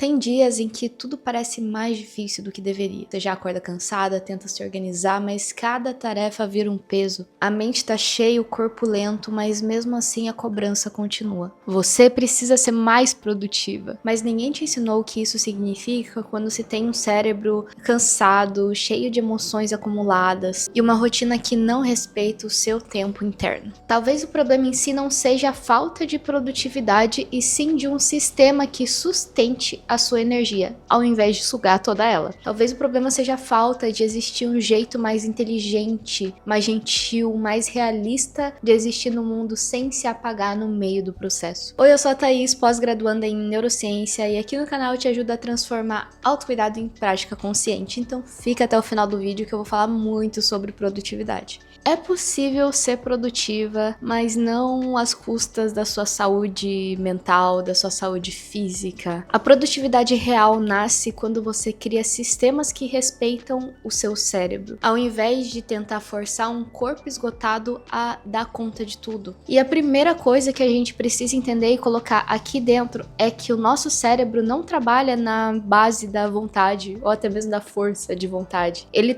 Tem dias em que tudo parece mais difícil do que deveria. Você já acorda cansada, tenta se organizar, mas cada tarefa vira um peso. A mente tá cheia, o corpo lento, mas mesmo assim a cobrança continua. Você precisa ser mais produtiva, mas ninguém te ensinou o que isso significa quando se tem um cérebro cansado, cheio de emoções acumuladas e uma rotina que não respeita o seu tempo interno. Talvez o problema em si não seja a falta de produtividade e sim de um sistema que sustente a sua energia, ao invés de sugar toda ela. Talvez o problema seja a falta de existir um jeito mais inteligente, mais gentil, mais realista de existir no mundo sem se apagar no meio do processo. Oi, eu sou a Thaís, pós-graduanda em neurociência, e aqui no canal eu te ajudo a transformar autocuidado em prática consciente, então fica até o final do vídeo que eu vou falar muito sobre produtividade. É possível ser produtiva, mas não às custas da sua saúde mental, da sua saúde física. A produtividade real nasce quando você cria sistemas que respeitam o seu cérebro, ao invés de tentar forçar um corpo esgotado a dar conta de tudo. E a primeira coisa que a gente precisa entender e colocar aqui dentro é que o nosso cérebro não trabalha na base da vontade, ou até mesmo da força de vontade. Ele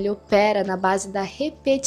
opera na base da repetição.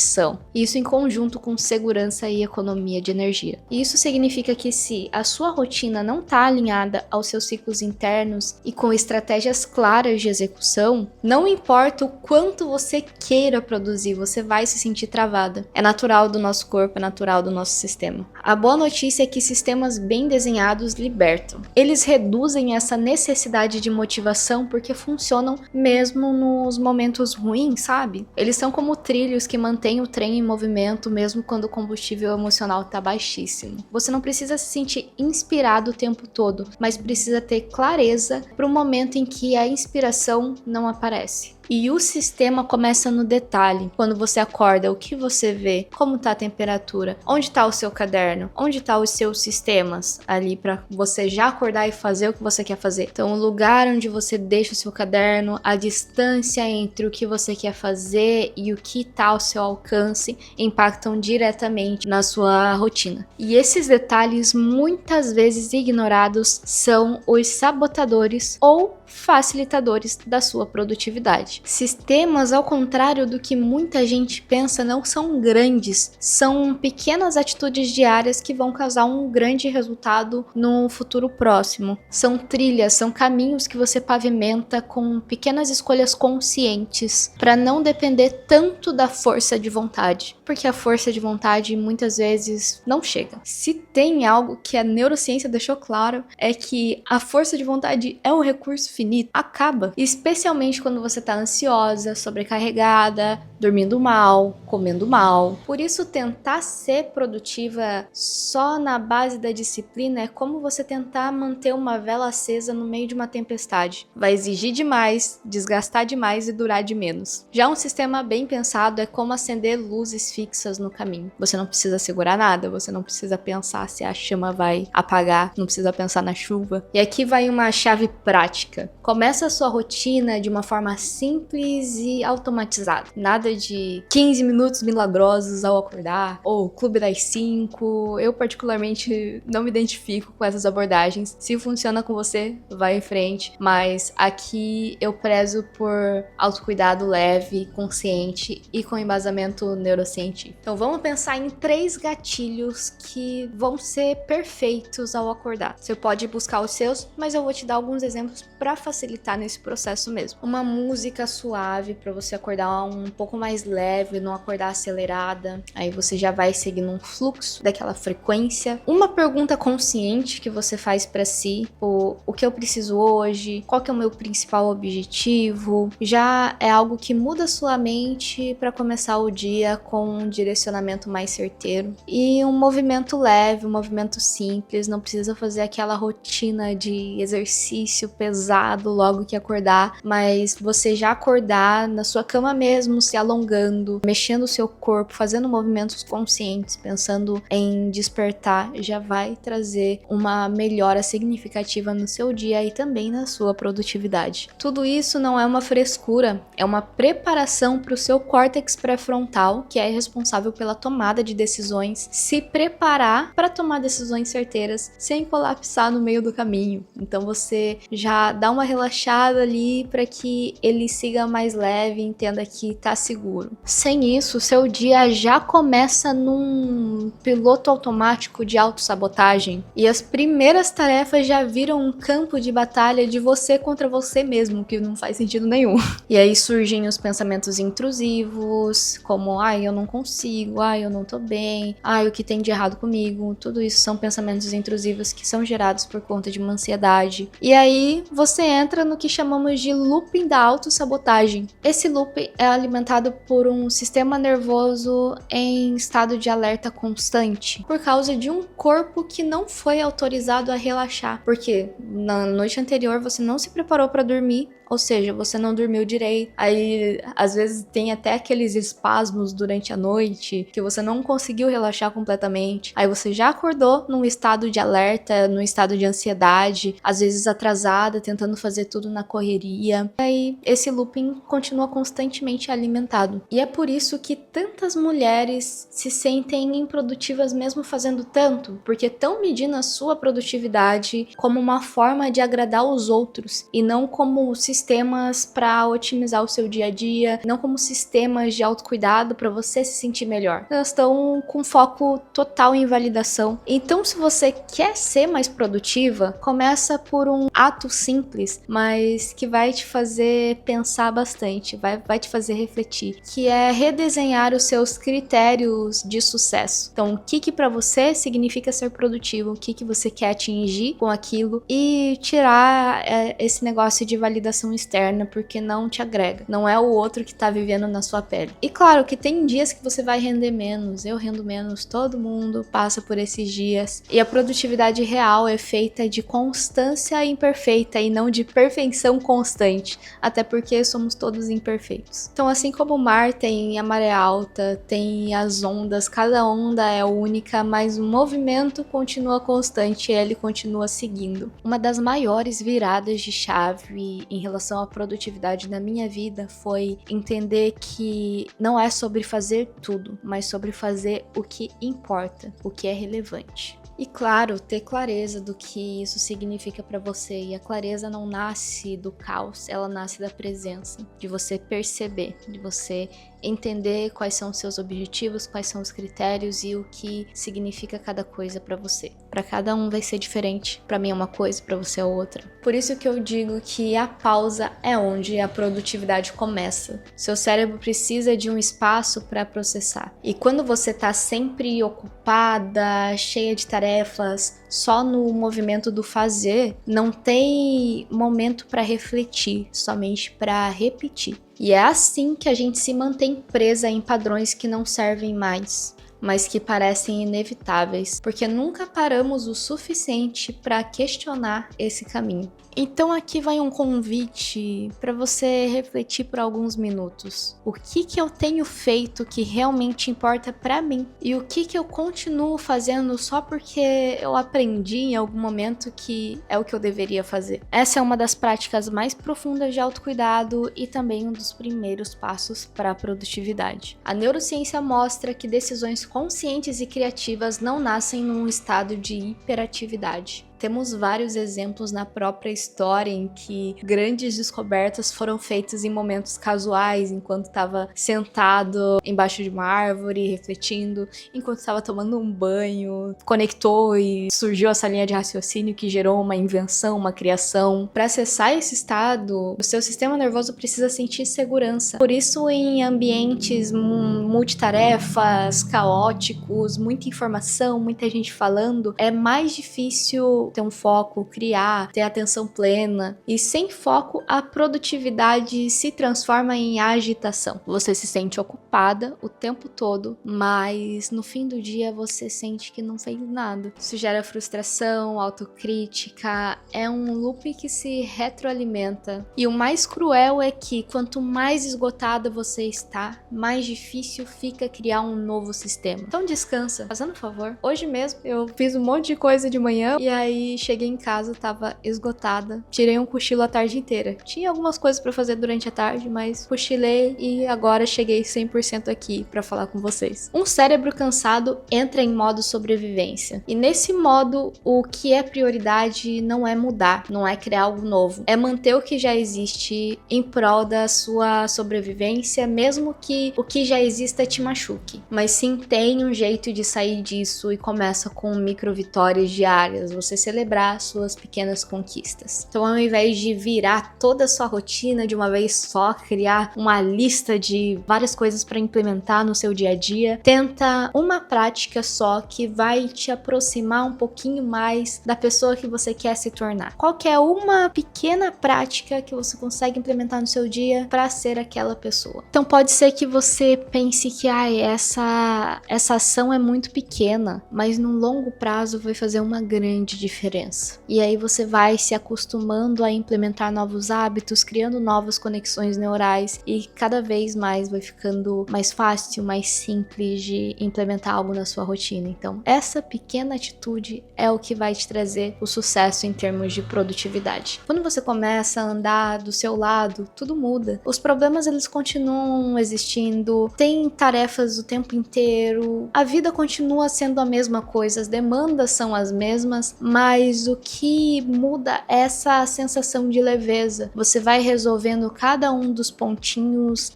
Isso em conjunto com segurança e economia de energia. E isso significa que se a sua rotina não está alinhada aos seus ciclos internos e com estratégias claras de execução, não importa o quanto você queira produzir, você vai se sentir travada. É natural do nosso corpo, é natural do nosso sistema. A boa notícia é que sistemas bem desenhados libertam. Eles reduzem essa necessidade de motivação porque funcionam mesmo nos momentos ruins, sabe? Eles são como trilhos que mantêm o trem em movimento mesmo quando o combustível emocional está baixíssimo. Você não precisa se sentir inspirado o tempo todo, mas precisa ter clareza para o momento em que a inspiração não aparece. E o sistema começa no detalhe. Quando você acorda, o que você vê? Como está a temperatura? Onde está o seu caderno? Onde estão os seus sistemas ali para você já acordar e fazer o que você quer fazer? Então, o lugar onde você deixa o seu caderno, a distância entre o que você quer fazer e o que está ao seu alcance impactam diretamente na sua rotina. E esses detalhes, muitas vezes ignorados, são os sabotadores ou facilitadores da sua produtividade. Sistemas, ao contrário do que muita gente pensa, não são grandes, são pequenas atitudes diárias que vão causar um grande resultado no futuro próximo. São trilhas, são caminhos que você pavimenta com pequenas escolhas conscientes para não depender tanto da força de vontade, porque a força de vontade muitas vezes não chega. Se tem algo que a neurociência deixou claro, é que a força de vontade é um recurso finito, acaba, especialmente quando você tá ansiosa, sobrecarregada, dormindo mal, comendo mal. Por isso, tentar ser produtiva só na base da disciplina é como você tentar manter uma vela acesa no meio de uma tempestade. Vai exigir demais, desgastar demais e durar de menos. Já um sistema bem pensado é como acender luzes fixas no caminho. Você não precisa segurar nada, você não precisa pensar se a chama vai apagar, não precisa pensar na chuva. E aqui vai uma chave prática. Começa a sua rotina de uma forma simples e automatizada. Nada de 15 minutos milagrosos ao acordar, ou Clube das 5. Eu particularmente não me identifico com essas abordagens. Se funciona com você, vai em frente. Mas aqui eu prezo por autocuidado leve, consciente e com embasamento neurocientífico. Então vamos pensar em 3 gatilhos que vão ser perfeitos ao acordar. Você pode buscar os seus, mas eu vou te dar alguns exemplos para facilitar nesse processo mesmo. Uma música suave para você acordar um pouco mais leve, não acordar acelerada. Aí você já vai seguindo um fluxo daquela frequência. Uma pergunta consciente que você faz para si, o que eu preciso hoje, qual que é o meu principal objetivo, já é algo que muda sua mente para começar o dia com um direcionamento mais certeiro. E um movimento leve, um movimento simples, não precisa fazer aquela rotina de exercício pesado logo que acordar, mas você já acordar na sua cama mesmo, se alongando, mexendo o seu corpo, fazendo movimentos conscientes, pensando em despertar, já vai trazer uma melhora significativa no seu dia e também na sua produtividade. Tudo isso não é uma frescura, é uma preparação para o seu córtex pré-frontal, que é responsável pela tomada de decisões, se preparar para tomar decisões certeiras sem colapsar no meio do caminho. Então você já dá uma relaxada ali para que ele siga mais leve e entenda que tá seguro. Sem isso, seu dia já começa num piloto automático de autossabotagem e as primeiras tarefas já viram um campo de batalha de você contra você mesmo, que não faz sentido nenhum. E aí surgem os pensamentos intrusivos, como ai, eu não consigo, ai, eu não tô bem, ai, o que tem de errado comigo. Tudo isso são pensamentos intrusivos que são gerados por conta de uma ansiedade. E aí você entra no que chamamos de looping da autossabotagem. Esse loop é alimentado por um sistema nervoso em estado de alerta constante, por causa de um corpo que não foi autorizado a relaxar. Porque na noite anterior você não se preparou para dormir, ou seja, você não dormiu direito. Aí, às vezes, tem até aqueles espasmos durante a noite que você não conseguiu relaxar completamente. Aí você já acordou num estado de alerta, num estado de ansiedade, às vezes atrasada, tentando fazer tudo na correria. Aí esse looping continua constantemente alimentado. E é por isso que tantas mulheres se sentem improdutivas mesmo fazendo tanto, porque estão medindo a sua produtividade como uma forma de agradar os outros e não como sistemas para otimizar o seu dia a dia, não como sistemas de autocuidado para você se sentir melhor. Elas estão com foco total em validação. Então, se você quer ser mais produtiva, começa por um ato simples, mas que vai te fazer pensar bastante, vai te fazer refletir, que é redesenhar os seus critérios de sucesso. Então, o que para você significa ser produtivo, o que você quer atingir com aquilo e tirar esse negócio de validação externa, porque não te agrega. Não é o outro que tá vivendo na sua pele. E claro que tem dias que você vai render menos, eu rendo menos, todo mundo passa por esses dias. E a produtividade real é feita de constância imperfeita e não de perfeição constante, até porque somos todos imperfeitos. Então, assim como o mar tem a maré alta, tem as ondas, cada onda é única, mas o movimento continua constante e ele continua seguindo. Uma das maiores viradas de chave em relação à produtividade na minha vida foi entender que não é sobre fazer tudo, mas sobre fazer o que importa, o que é relevante. E claro, ter clareza do que isso significa para você. E a clareza não nasce do caos, ela nasce da presença, de você perceber, de você entender quais são os seus objetivos, quais são os critérios e o que significa cada coisa para você. Para cada um vai ser diferente. Para mim é uma coisa, para você é outra. Por isso que eu digo que a pausa é onde a produtividade começa. Seu cérebro precisa de um espaço para processar. E quando você tá sempre ocupada, cheia de tarefas, só no movimento do fazer, não tem momento para refletir, somente para repetir. E é assim que a gente se mantém presa em padrões que não servem mais, mas que parecem inevitáveis, porque nunca paramos o suficiente para questionar esse caminho. Então aqui vai um convite para você refletir por alguns minutos. O que eu tenho feito que realmente importa para mim? E o que eu continuo fazendo só porque eu aprendi em algum momento que é o que eu deveria fazer? Essa é uma das práticas mais profundas de autocuidado e também um dos primeiros passos para a produtividade. A neurociência mostra que decisões conscientes e criativas não nascem num estado de hiperatividade. Temos vários exemplos na própria história em que grandes descobertas foram feitas em momentos casuais, enquanto estava sentado embaixo de uma árvore, refletindo, enquanto estava tomando um banho, conectou e surgiu essa linha de raciocínio que gerou uma invenção, uma criação. Para acessar esse estado, o seu sistema nervoso precisa sentir segurança. Por isso, em ambientes multitarefas, caóticos, muita informação, muita gente falando, é mais difícil difícil ter um foco, criar, ter atenção plena. E sem foco, a produtividade se transforma em agitação. Você se sente ocupada o tempo todo, mas no fim do dia você sente que não fez nada. Isso gera frustração, autocrítica, é um loop que se retroalimenta. E o mais cruel é que quanto mais esgotada você está, mais difícil fica criar um novo sistema. Então descansa, fazendo um favor. Hoje mesmo eu fiz um monte de coisa de manhã e aí cheguei em casa, tava esgotada. Tirei um cochilo a tarde inteira. Tinha algumas coisas pra fazer durante a tarde, mas cochilei e agora cheguei 100% aqui pra falar com vocês. Um cérebro cansado entra em modo sobrevivência. E nesse modo, o que é prioridade não é mudar, não é criar algo novo. É manter o que já existe em prol da sua sobrevivência, mesmo que o que já exista te machuque. Mas sim, tem um jeito de sair disso e começa com micro vitórias diárias, você celebrar suas pequenas conquistas. Então, ao invés de virar toda a sua rotina de uma vez só, criar uma lista de várias coisas para implementar no seu dia a dia, tenta uma prática só que vai te aproximar um pouquinho mais da pessoa que você quer se tornar. Qual que é uma pequena prática que você consegue implementar no seu dia para ser aquela pessoa? Então pode ser que você pense que essa ação é muito pequena, mas no longo prazo vai fazer uma grande diferença. E aí você vai se acostumando a implementar novos hábitos, criando novas conexões neurais e cada vez mais vai ficando mais fácil, mais simples de implementar algo na sua rotina. Então, essa pequena atitude é o que vai te trazer o sucesso em termos de produtividade. Quando você começa a andar do seu lado, tudo muda. Os problemas, eles continuam existindo, tem tarefas o tempo inteiro, a vida continua sendo a mesma coisa, as demandas são as mesmas, mas o que muda é essa sensação de leveza. Você vai resolvendo cada um dos pontinhos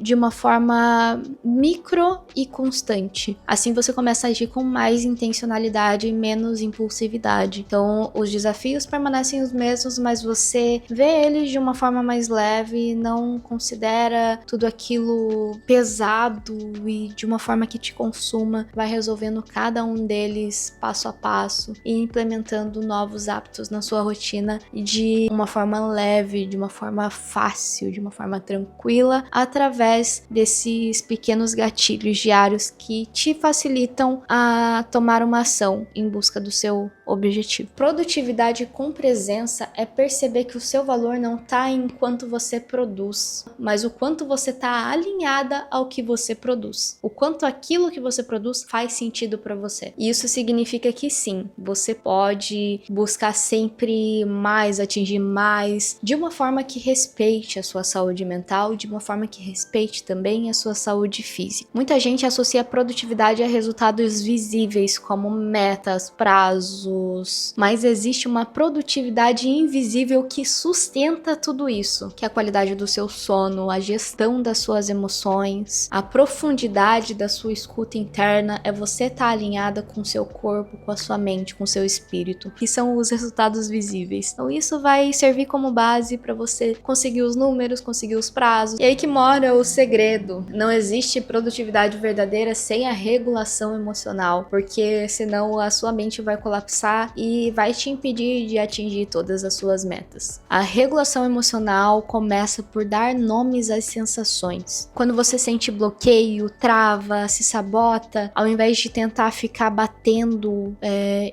de uma forma micro e constante. Assim você começa a agir com mais intencionalidade e menos impulsividade. Então, os desafios permanecem os mesmos, mas você vê eles de uma forma mais leve, não considera tudo aquilo pesado e de uma forma que te consuma, vai resolvendo cada um deles passo a passo e implementando novos hábitos na sua rotina de uma forma leve, de uma forma fácil, de uma forma tranquila, através desses pequenos gatilhos diários que te facilitam a tomar uma ação em busca do seu objetivo. Produtividade com presença é perceber que o seu valor não está em quanto você produz, mas o quanto você está alinhada ao que você produz. O quanto aquilo que você produz faz sentido para você. E isso significa que sim, você pode buscar sempre mais, atingir mais, de uma forma que respeite a sua saúde mental, de uma forma que respeite também a sua saúde física. Muita gente associa a produtividade a resultados visíveis, como metas, prazos, mas existe uma produtividade invisível que sustenta tudo isso, que é a qualidade do seu sono, a gestão das suas emoções, a profundidade da sua escuta interna, é você estar alinhada com o seu corpo, com a sua mente, com o seu espírito, que são os resultados visíveis. Então isso vai servir como base para você conseguir os números, conseguir os prazos. E aí que mora o segredo. Não existe produtividade verdadeira sem a regulação emocional, porque senão a sua mente vai colapsar e vai te impedir de atingir todas as suas metas. A regulação emocional começa por dar nomes às sensações. Quando você sente bloqueio, trava, se sabota, ao invés de tentar ficar batendo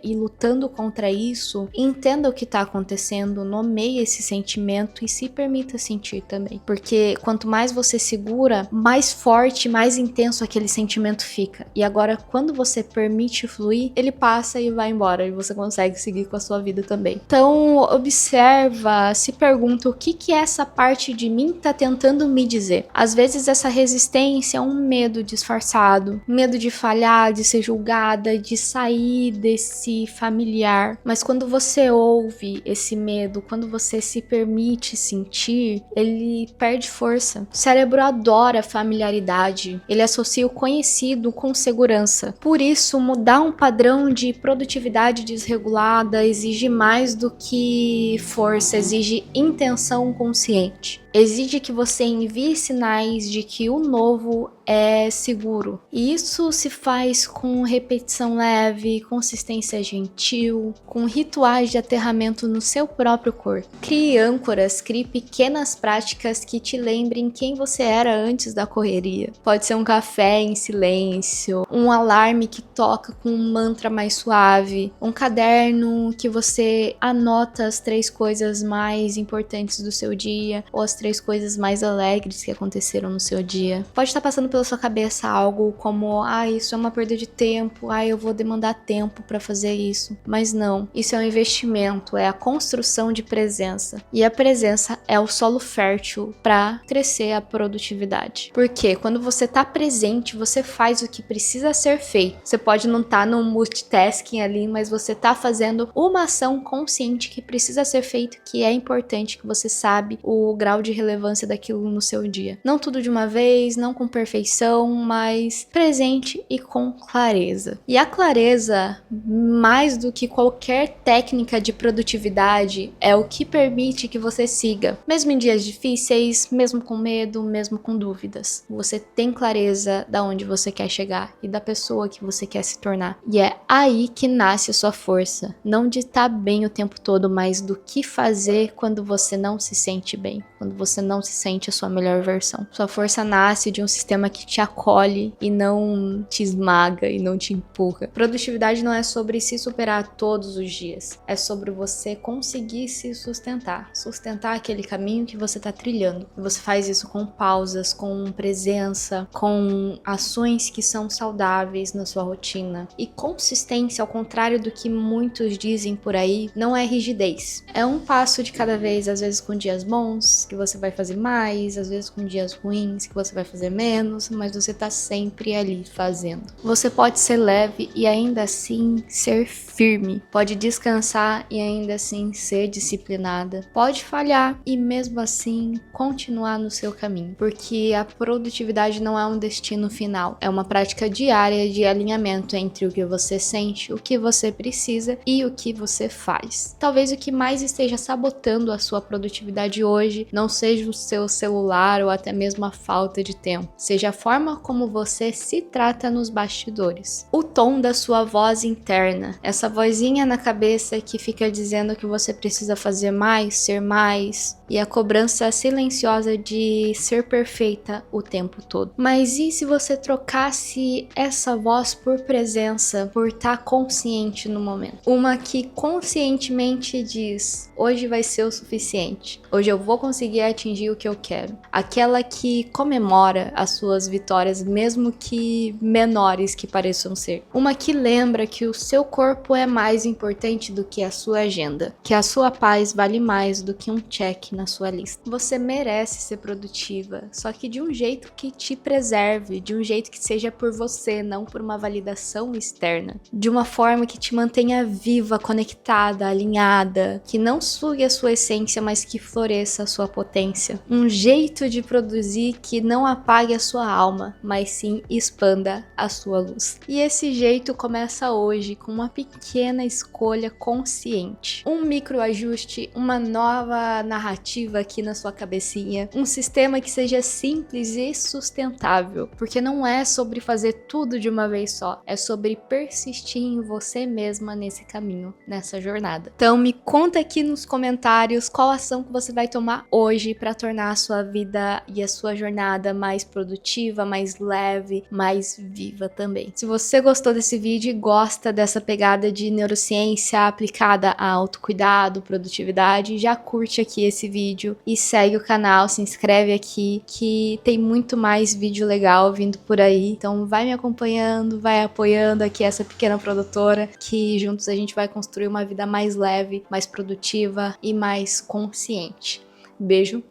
e lutando contra isso, entenda o que está acontecendo, nomeie esse sentimento e se permita sentir também. Porque quanto mais você segura, mais forte, mais intenso aquele sentimento fica. E agora, quando você permite fluir, ele passa e vai embora e você consegue seguir com a sua vida também. Então, observa, se pergunta o que essa parte de mim tá tentando me dizer. Às vezes essa resistência é um medo disfarçado, medo de falhar, de ser julgada, de sair desse familiar. Mas quando você ouve esse medo, quando você se permite sentir, ele perde força. O cérebro adora familiaridade, ele associa o conhecido com segurança. Por isso, mudar um padrão de produtividade desregulada exige mais do que força, exige intenção consciente. Exige que você envie sinais de que o novo é seguro. E isso se faz com repetição leve, consistência gentil, com rituais de aterramento no seu próprio corpo. Crie âncoras, crie pequenas práticas que te lembrem quem você era antes da correria. Pode ser um café em silêncio, um alarme que toca com um mantra mais suave, um caderno que você anota as 3 coisas mais importantes do seu dia, ou as 3 coisas mais alegres que aconteceram no seu dia. Pode estar passando pela sua cabeça algo como, isso é uma perda de tempo, eu vou demandar tempo para fazer isso. Mas não, isso é um investimento, é a construção de presença. E a presença é o solo fértil para crescer a produtividade. Porque quando você tá presente, você faz o que precisa ser feito. Você pode não estar no multitasking ali, mas você tá fazendo uma ação consciente que precisa ser feito, que é importante, que você sabe o grau de relevância daquilo no seu dia. Não tudo de uma vez, não com perfeição, mas presente e com clareza. E a clareza, mais do que qualquer técnica de produtividade, é o que permite que você siga. Mesmo em dias difíceis, mesmo com medo, mesmo com dúvidas. Você tem clareza da onde você quer chegar e da pessoa que você quer se tornar. E é aí que nasce a sua força. Não de estar bem o tempo todo, mas do que fazer quando você não se sente bem. Quando você não se sente a sua melhor versão. Sua força nasce de um sistema que te acolhe e não te esmaga e não te empurra. Produtividade não é sobre se superar todos os dias. É sobre você conseguir se sustentar. Sustentar aquele caminho que você está trilhando. E você faz isso com pausas, com presença, com ações que são saudáveis na sua rotina. E consistência, ao contrário do que muitos dizem por aí, não é rigidez. É um passo de cada vez, às vezes com dias bons, que você vai fazer mais, às vezes com dias ruins, que você vai fazer menos, mas você tá sempre ali fazendo. Você pode ser leve e ainda assim ser firme. Pode descansar e ainda assim ser disciplinada. Pode falhar e mesmo assim continuar no seu caminho. Porque a produtividade não é um destino final. É uma prática diária de alinhamento entre o que você sente, o que você precisa e o que você faz. Talvez o que mais esteja sabotando a sua produtividade hoje não seja o seu celular ou até mesmo a falta de tempo. Seja a forma como você se trata nos bastidores. O tom da sua voz interna. Essa vozinha na cabeça que fica dizendo que você precisa fazer mais, ser mais. E a cobrança silenciosa de ser perfeita o tempo todo. Mas e se você trocasse essa voz por presença, por estar consciente no momento? Uma que conscientemente diz: hoje vai ser o suficiente. Hoje eu vou conseguir atingir o que eu quero. Aquela que comemora as suas vitórias, mesmo que menores que pareçam ser. Uma que lembra que o seu corpo é mais importante do que a sua agenda. Que a sua paz vale mais do que um check na sua lista. Você merece ser produtiva, só que de um jeito que te preserve, de um jeito que seja por você, não por uma validação externa. De uma forma que te mantenha viva, conectada, alinhada, que não sugue a sua essência, mas que floresça a sua potência. Um jeito de produzir que não apague a sua alma, mas sim expanda a sua luz. E esse jeito começa hoje com uma pequena escolha consciente. Um microajuste, uma nova narrativa aqui na sua cabecinha, um sistema que seja simples e sustentável, porque não é sobre fazer tudo de uma vez só, é sobre persistir em você mesma nesse caminho, nessa jornada. Então me conta aqui nos comentários qual ação que você vai tomar hoje para tornar a sua vida e a sua jornada mais produtiva, mais leve, mais viva também. Se você gostou desse vídeo e gosta dessa pegada de neurociência aplicada a autocuidado, produtividade, já curte aqui esse vídeo e segue o canal, se inscreve aqui, que tem muito mais vídeo legal vindo por aí. Então vai me acompanhando, vai apoiando aqui essa pequena produtora, que juntos a gente vai construir uma vida mais leve, mais produtiva e mais consciente. Beijo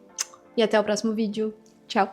e até o próximo vídeo. Tchau!